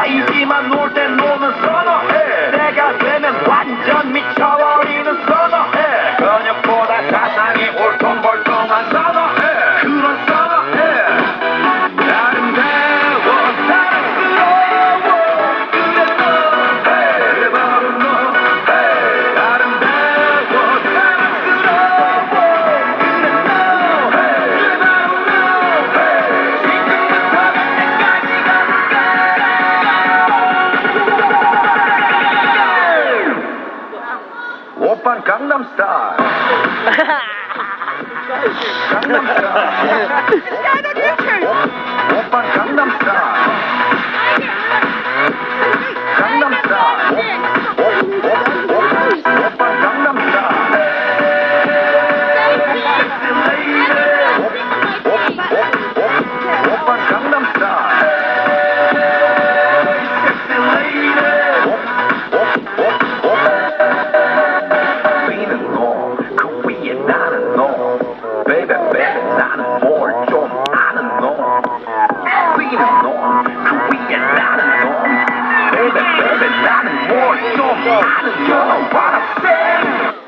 이지만 놀 땐 노는 선어해. 내가 되면 완전 미쳐버리는 선어해. 근육보다 가상이 울퉁불퉁한 선어해. 그런 선어해. 아름다워 사랑스러워. 그래 너해. 바로 너해. 아름다워 사랑스러워. 그래 너해. 바로 너해. 지금부터 갈 때까지 오빤 강남스타일. 강남스타일. 오빤 강남스타일. 강남스타일. 오빤 강남스타일. 섹시 레이디. 오빤 강남스타일. 섹시 레이디. 그 위에 나는 너 baby baby 나는 뭘 좀 아는 너 Queen은 너그 위에 나는 너 baby baby 나는 뭘 좀 아는 너 What I'm saying